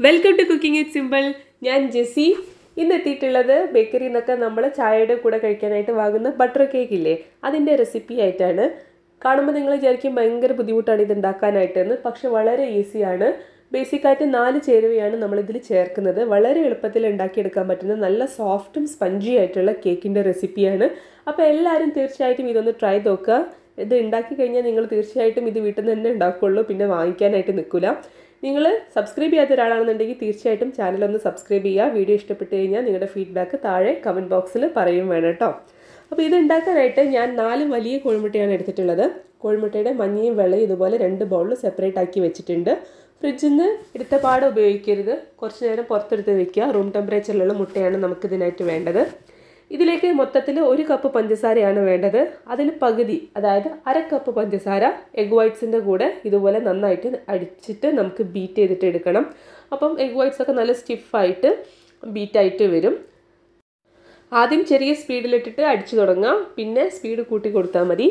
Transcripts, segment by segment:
Welcome to cooking it simple. ഞാൻ Jessie. ഇന്ന് എത്തിയിട്ടുള്ളത് ബേക്കറിയിൽ നിന്നൊക്കെ നമ്മൾ ചായയുടെ കൂടെ കഴിക്കാനായിട്ട് വാങ്ങുന്ന ബട്ടർ കേക്ക് ഇല്ലേ, അതിൻ്റെ റെസിപ്പി ആയിട്ടാണ്. കാണുമ്പോൾ നിങ്ങൾ വിചാരിക്കും ഭയങ്കര ബുദ്ധിമുട്ടാണ് ഇത് ഉണ്ടാക്കാനായിട്ടെന്ന്. പക്ഷെ വളരെ ഈസിയാണ്. ബേസിക്കായിട്ട് 4 ചേരുവയാണ് നമ്മളിതിൽ ചേർക്കുന്നത്. വളരെ എളുപ്പത്തിൽ ഉണ്ടാക്കിയെടുക്കാൻ പറ്റുന്ന നല്ല സോഫ്റ്റും സ്പഞ്ചി ആയിട്ടുള്ള കേക്കിൻ്റെ റെസിപ്പിയാണ്. അപ്പോൾ എല്ലാവരും തീർച്ചയായിട്ടും ഇതൊന്ന് ട്രൈ നോക്കുക. ഇത് ഉണ്ടാക്കി കഴിഞ്ഞാൽ നിങ്ങൾ തീർച്ചയായിട്ടും ഇത് വീട്ടിൽ നിന്ന് തന്നെ ഉണ്ടാക്കുകയുള്ളൂ, പിന്നെ വാങ്ങിക്കാനായിട്ട് നിൽക്കില്ല. നിങ്ങൾ സബ്സ്ക്രൈബ് ചെയ്യാത്ത ഒരാളാണെന്നുണ്ടെങ്കിൽ തീർച്ചയായിട്ടും ചാനലൊന്ന് സബ്സ്ക്രൈബ് ചെയ്യുക. വീഡിയോ ഇഷ്ടപ്പെട്ട് കഴിഞ്ഞാൽ നിങ്ങളുടെ ഫീഡ്ബാക്ക് താഴെ കമൻറ്റ് ബോക്സിൽ പറയും വേണം കേട്ടോ. അപ്പോൾ ഇത് ഉണ്ടാക്കാനായിട്ട് ഞാൻ 4 വലിയ കോഴിമുട്ടയാണ് എടുത്തിട്ടുള്ളത്. കോഴിമുട്ടയുടെ മഞ്ഞയും വെള്ളയും ഇതുപോലെ 2 ബൗളിൽ സെപ്പറേറ്റ് ആക്കി വെച്ചിട്ടുണ്ട്. ഫ്രിഡ്ജിൽ നിന്ന് എടുത്ത പാടെ ഉപയോഗിക്കരുത്, കുറച്ച് നേരം പുറത്തെടുത്ത് വെക്കുക. റൂം ടെമ്പറേച്ചറിലുള്ള മുട്ടയാണ് നമുക്കിതിനായിട്ട് വേണ്ടത്. ഇതിലേക്ക് മൊത്തത്തിൽ 1 കപ്പ് പഞ്ചസാരയാണ് വേണ്ടത്. അതിൽ പകുതി, അതായത് 1/2 കപ്പ് പഞ്ചസാര എഗ് വൈറ്റ്സിൻ്റെ കൂടെ ഇതുപോലെ നന്നായിട്ട് അടിച്ചിട്ട് നമുക്ക് ബീറ്റ് ചെയ്തിട്ട് എടുക്കണം. അപ്പം എഗ് വൈറ്റ്സ് ഒക്കെ നല്ല സ്റ്റിഫായിട്ട് ബീറ്റായിട്ട് വരും. ആദ്യം ചെറിയ സ്പീഡിലിട്ടിട്ട് അടിച്ചു തുടങ്ങുക, പിന്നെ സ്പീഡ് കൂട്ടി കൊടുത്താൽ മതി.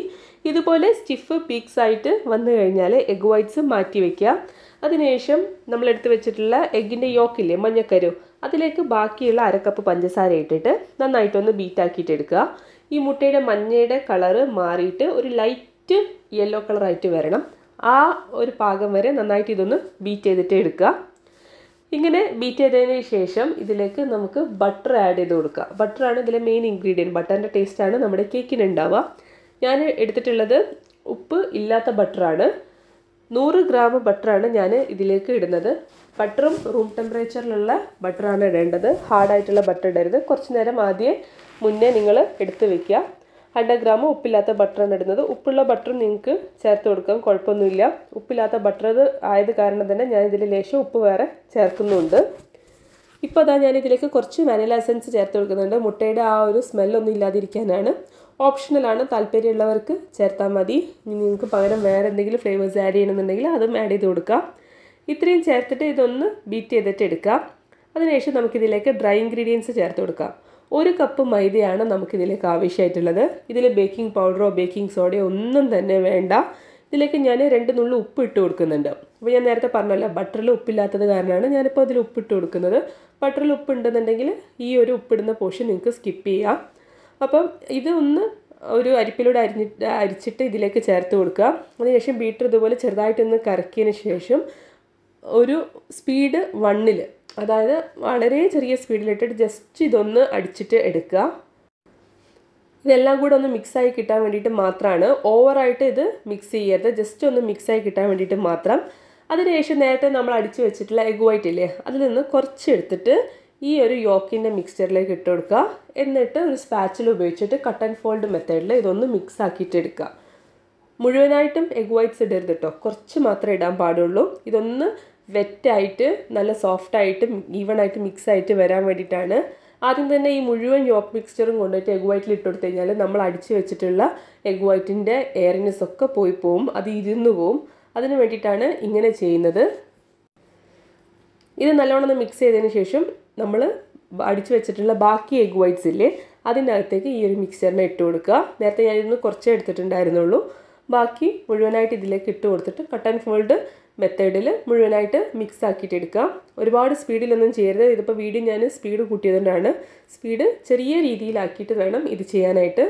ഇതുപോലെ സ്റ്റിഫ് പീക്സ് ആയിട്ട് വന്നു കഴിഞ്ഞാൽ എഗ് വൈറ്റ്സ് മാറ്റി വയ്ക്കുക. അതിനുശേഷം നമ്മളെടുത്ത് വെച്ചിട്ടുള്ള എഗ്ഗിൻ്റെ യോക്കില്ലേ, മഞ്ഞക്കരു, അതിലേക്ക് ബാക്കിയുള്ള 1/2 കപ്പ് പഞ്ചസാര ഇട്ടിട്ട് നന്നായിട്ടൊന്ന് ബീറ്റാക്കിയിട്ട് എടുക്കുക. ഈ മുട്ടയുടെ മഞ്ഞയുടെ കളറ് മാറിയിട്ട് ഒരു ലൈറ്റ് യെല്ലോ കളറായിട്ട് വരണം. ആ ഒരു പാകം വരെ നന്നായിട്ട് ഇതൊന്ന് ബീറ്റ് ചെയ്തിട്ട് എടുക്കുക. ഇങ്ങനെ ബീറ്റ് ചെയ്തതിന് ശേഷം ഇതിലേക്ക് നമുക്ക് ബട്ടർ ആഡ് ചെയ്ത് കൊടുക്കുക. ബട്ടറാണ് ഇതിലെ മെയിൻ ഇൻഗ്രീഡിയൻറ്റ്. ബട്ടറിൻ്റെ ടേസ്റ്റാണ് നമ്മുടെ കേക്കിന് ഉണ്ടാവുക. ഞാൻ എടുത്തിട്ടുള്ളത് ഉപ്പ് ഇല്ലാത്ത ബട്ടറാണ്. 100 ഗ്രാം ബട്ടറാണ് ഞാൻ ഇതിലേക്ക് ഇടുന്നത്. ബട്ടറും റൂം ടെമ്പറേച്ചറിലുള്ള ബട്ടറാണ് ഇടേണ്ടത്. ഹാർഡായിട്ടുള്ള ബട്ടർ ഇടരുത്. കുറച്ച് നേരം മുന്നേ നിങ്ങൾ എടുത്ത് വെക്കുക. 100 ഗ്രാം ഉപ്പില്ലാത്ത ബട്ടറാണ് ഇടുന്നത്. ഉപ്പുള്ള ബട്ടർ നിങ്ങൾക്ക് ചേർത്ത് കൊടുക്കാം, കുഴപ്പമൊന്നുമില്ല. ഉപ്പില്ലാത്ത ബട്ടർ ആയത് കാരണം തന്നെ ഞാൻ ഇതിൽ ലേശം ഉപ്പ് വേറെ ചേർക്കുന്നുണ്ട്. ഇപ്പോൾ അതാ ഞാനിതിലേക്ക് കുറച്ച് വാനില എസൻസ് ചേർത്ത് കൊടുക്കുന്നുണ്ട്. മുട്ടയുടെ ആ ഒരു സ്മെല്ലൊന്നും ഇല്ലാതിരിക്കാനാണ്. ഓപ്ഷണലാണ്, താല്പര്യമുള്ളവർക്ക് ചേർത്താൽ മതി. നിങ്ങൾക്ക് പകരം വേറെ എന്തെങ്കിലും ഫ്ലേവേഴ്സ് ആഡ് ചെയ്യണമെന്നുണ്ടെങ്കിൽ അതും ആഡ് ചെയ്ത് കൊടുക്കാം. ഇത്രയും ചേർത്തിട്ട് ഇതൊന്ന് ബീറ്റ് ചെയ്തിട്ട് എടുക്കാം. അതിനുശേഷം നമുക്കിതിലേക്ക് ഡ്രൈ ഇൻഗ്രീഡിയൻസ് ചേർത്ത് കൊടുക്കാം. 1 കപ്പ് മൈദയാണ് നമുക്കിതിലേക്ക് ആവശ്യമായിട്ടുള്ളത്. ഇതിൽ ബേക്കിംഗ് പൗഡറോ ബേക്കിംഗ് സോഡയോ ഒന്നും തന്നെ വേണ്ട. ഇതിലേക്ക് ഞാൻ 2 നുള്ളു ഉപ്പ് ഇട്ട് കൊടുക്കുന്നുണ്ട്. അപ്പോൾ ഞാൻ നേരത്തെ പറഞ്ഞല്ലോ, ബട്ടറിൽ ഉപ്പില്ലാത്തത് കാരണമാണ് ഞാനിപ്പോൾ അതിൽ ഉപ്പിട്ട് കൊടുക്കുന്നത്. ബട്ടറിൽ ഉപ്പ് ഉണ്ടെന്നുണ്ടെങ്കിൽ ഈ ഒരു ഉപ്പിടുന്ന പോർഷൻ നിങ്ങൾക്ക് സ്കിപ്പ് ചെയ്യാം. അപ്പം ഇത് ഒരു അരിപ്പിലൂടെ അരിച്ചിട്ട് ഇതിലേക്ക് ചേർത്ത് കൊടുക്കുക. അതിനുശേഷം ബീറ്റർ ഇതുപോലെ ചെറുതായിട്ടൊന്ന് കറക്കിയതിന് ശേഷം ഒരു സ്പീഡ് 1-ൽ, അതായത് വളരെ ചെറിയ സ്പീഡിലിട്ടിട്ട് ജസ്റ്റ് ഇതൊന്ന് അടിച്ചിട്ട് എടുക്കുക. ഇതെല്ലാം കൂടെ ഒന്ന് മിക്സായി കിട്ടാൻ വേണ്ടിയിട്ട് മാത്രമാണ്. ഓവറായിട്ട് ഇത് മിക്സ് ചെയ്യരുത്, ജസ്റ്റ് ഒന്ന് മിക്സായി കിട്ടാൻ വേണ്ടിയിട്ട് മാത്രം. അതിനുശേഷം നേരത്തെ നമ്മൾ അടിച്ചു വെച്ചിട്ടുള്ള എഗ് വൈറ്റ് ഇല്ലേ, അതിൽ നിന്ന് കുറച്ച് എടുത്തിട്ട് ഈ ഒരു യോക്കിൻ്റെ മിക്സ്ചറിലേക്ക് ഇട്ട് കൊടുക്കുക. എന്നിട്ട് ഒരു സ്പാച്ചിൽ ഉപയോഗിച്ചിട്ട് കട്ട് ആൻഡ് ഫോൾഡ് മെത്തേഡിൽ ഇതൊന്ന് മിക്സ് ആക്കിയിട്ട് എടുക്കുക. മുഴുവനായിട്ടും എഗ് വൈറ്റ്സ് ഇടരുത് കേട്ടോ, കുറച്ച് മാത്രമേ ഇടാൻ പാടുള്ളൂ. ഇതൊന്ന് വെറ്റായിട്ട് നല്ല സോഫ്റ്റായിട്ട് ഈവണായിട്ട് മിക്സായിട്ട് വരാൻ വേണ്ടിയിട്ടാണ്. ആദ്യം തന്നെ ഈ മുഴുവൻ യോക്ക് മിക്സ്ചറും കൊണ്ടുപോയിട്ട് എഗ് വൈറ്റിൽ ഇട്ട് കൊടുത്തു കഴിഞ്ഞാൽ നമ്മൾ അടിച്ച് വെച്ചിട്ടുള്ള എഗ് വൈറ്റിൻ്റെ എയർനെസ് ഒക്കെ പോവും, അത് ഇരുന്ന് പോവും. അതിന് വേണ്ടിയിട്ടാണ് ഇങ്ങനെ ചെയ്യുന്നത്. ഇത് നല്ലോണം മിക്സ് ചെയ്തതിന് ശേഷം നമ്മൾ അടിച്ചു വെച്ചിട്ടുള്ള ബാക്കി എഗ് വൈറ്റ്സ് ഇല്ലേ, അതിൻ്റെ അകത്തേക്ക് ഈ ഒരു മിക്സ്ചറിനെ ഇട്ട് കൊടുക്കുക. നേരത്തെ ഞാനിന്ന് കുറച്ചേ എടുത്തിട്ടുണ്ടായിരുന്നുള്ളൂ. ബാക്കി മുഴുവനായിട്ട് ഇതിലേക്ക് ഇട്ട് കൊടുത്തിട്ട് കട്ട് ആൻഡ് ഫോൾഡ് മെത്തേഡിൽ മുഴുവനായിട്ട് മിക്സ് ആക്കിയിട്ട് എടുക്കുക. ഒരുപാട് സ്പീഡിലൊന്നും ചെയ്യരുത്. ഇതിപ്പോൾ വീഡിയോ ഞാൻ സ്പീഡ് കൂട്ടിയതുകൊണ്ടാണ്. സ്പീഡ് ചെറിയ രീതിയിലാക്കിയിട്ട് വേണം ഇത് ചെയ്യാനായിട്ട്.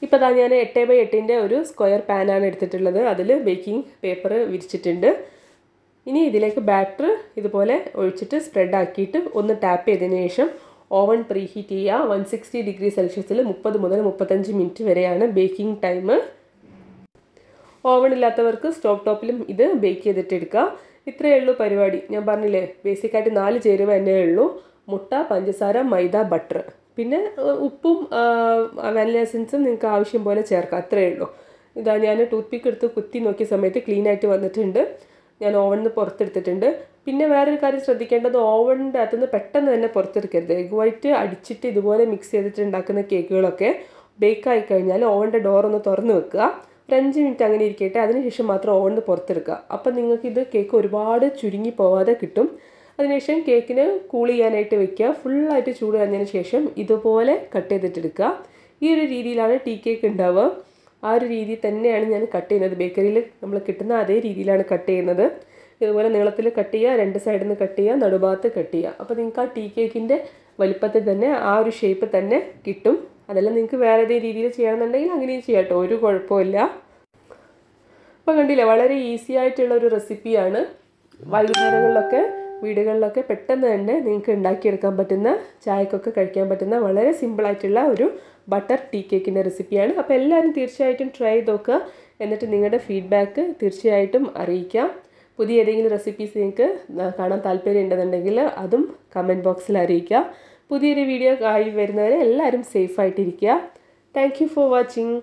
ഇപ്പോൾ അതാ ഞാൻ 8x8 ഒരു സ്ക്വയർ പാനാണ് എടുത്തിട്ടുള്ളത്. അതിൽ ബേക്കിംഗ് പേപ്പർ വിരിച്ചിട്ടുണ്ട്. ഇനി ഇതിലേക്ക് ബാറ്റർ ഇതുപോലെ ഒഴിച്ചിട്ട് സ്പ്രെഡ് ആക്കിയിട്ട് ഒന്ന് ടാപ്പ് ചെയ്തതിന് ശേഷം ഓവൻ പ്രീ ഹീറ്റ് ചെയ്യുക. 160 ഡിഗ്രി സെൽഷ്യസിൽ 30 മുതൽ 35 മിനിറ്റ് വരെയാണ് ബേക്കിംഗ് ടൈം. ഓവൺ ഇല്ലാത്തവർക്ക് സ്റ്റോവ് ടോപ്പിലും ഇത് ബേക്ക് ചെയ്തിട്ട് എടുക്കുക. ഇത്രയേ ഉള്ളൂ പരിപാടി. ഞാൻ പറഞ്ഞില്ലേ, ബേസിക്കായിട്ട് 4 ചേരുവ എന്നേ ഉള്ളൂ: മുട്ട, പഞ്ചസാര, മൈദ, ബട്ടർ. പിന്നെ ഉപ്പും വാനില എസൻസും നിങ്ങൾക്ക് ആവശ്യം പോലെ ചേർക്കാം. അത്രയേ ഉള്ളൂ. ഇതാ ഞാൻ ടൂത്ത് പിക്ക് എടുത്ത് കുത്തി നോക്കിയ സമയത്ത് ക്ലീൻ ആയിട്ട് വന്നിട്ടുണ്ട്. ഞാൻ ഓവനിൽ നിന്ന് പുറത്തെടുത്തിട്ടുണ്ട്. പിന്നെ വേറൊരു കാര്യം ശ്രദ്ധിക്കേണ്ടത്, ഓവണിൻ്റെ അകത്തുനിന്ന് പെട്ടെന്ന് തന്നെ പുറത്തെടുക്കരുത്. എഗ് വൈറ്റ് അടിച്ചിട്ട് ഇതുപോലെ മിക്സ് ചെയ്തിട്ട് ഉണ്ടാക്കുന്ന കേക്കുകളൊക്കെ ബേക്കായി കഴിഞ്ഞാൽ ഓവൻ്റെ ഡോറൊന്ന് തുറന്ന് വെക്കുക. ഒരു 5 മിനിറ്റ് അങ്ങനെ ഇരിക്കട്ടെ. അതിനുശേഷം മാത്രം ഓവനിൽ പുറത്തെടുക്കുക. അപ്പം നിങ്ങൾക്കിത് കേക്ക് ഒരുപാട് ചുരുങ്ങി പോവാതെ കിട്ടും. അതിനുശേഷം കേക്കിന് കൂൾ ചെയ്യാനായിട്ട് വെക്കുക. ഫുള്ളായിട്ട് ചൂട് കഴിഞ്ഞതിന് ശേഷം ഇതുപോലെ കട്ട് ചെയ്തിട്ടെടുക്കുക. ഈ ഒരു രീതിയിലാണ് ടീ കേക്ക് ഉണ്ടാവുക. ആ ഒരു രീതിയിൽ തന്നെയാണ് ഞാൻ കട്ട് ചെയ്യുന്നത്. ബേക്കറിയിൽ നമ്മൾ കിട്ടുന്ന അതേ രീതിയിലാണ് കട്ട് ചെയ്യുന്നത്. ഇതുപോലെ നീളത്തിൽ കട്ട് ചെയ്യുക, രണ്ട് സൈഡിൽ നിന്ന് കട്ട് ചെയ്യുക, നടുഭാഗത്ത് കട്ട് ചെയ്യുക. അപ്പോൾ നിങ്ങൾക്ക് ആ ടീ കേക്കിൻ്റെ വലിപ്പത്തിൽ തന്നെ ആ ഒരു ഷേപ്പ് തന്നെ കിട്ടും. അതെല്ലാം നിങ്ങൾക്ക് വേറെ ഏതെങ്കിലും രീതിയിൽ ചെയ്യണമെന്നുണ്ടെങ്കിൽ അങ്ങനെയും ചെയ്യാം കേട്ടോ, ഒരു കുഴപ്പമില്ല. അപ്പോൾ കണ്ടില്ലേ, വളരെ ഈസി ആയിട്ടുള്ള ഒരു റെസിപ്പിയാണ്. വൈകുന്നേരങ്ങളിലൊക്കെ വീടുകളിലൊക്കെ പെട്ടെന്ന് തന്നെ നിങ്ങൾക്ക് ഉണ്ടാക്കിയെടുക്കാൻ പറ്റുന്ന, ചായക്കൊക്കെ കഴിക്കാൻ പറ്റുന്ന വളരെ സിമ്പിളായിട്ടുള്ള ഒരു ബട്ടർ ടീ കേക്കിൻ്റെ റെസിപ്പിയാണ്. അപ്പോൾ എല്ലാവരും തീർച്ചയായിട്ടും ട്രൈ ചെയ്ത് നോക്കുക. എന്നിട്ട് നിങ്ങളുടെ ഫീഡ്ബാക്ക് തീർച്ചയായിട്ടും അറിയിക്കാം. പുതിയ ഏതെങ്കിലും റെസിപ്പീസ് നിങ്ങൾക്ക് കാണാൻ താല്പര്യം ഉണ്ടെന്നുണ്ടെങ്കിൽ അതും കമൻറ്റ് ബോക്സിൽ അറിയിക്കുക. പുതിയൊരു വീഡിയോ ആയി വരുന്നവരെ എല്ലാവരും സേഫായിട്ടിരിക്കുക. Thank you for watching.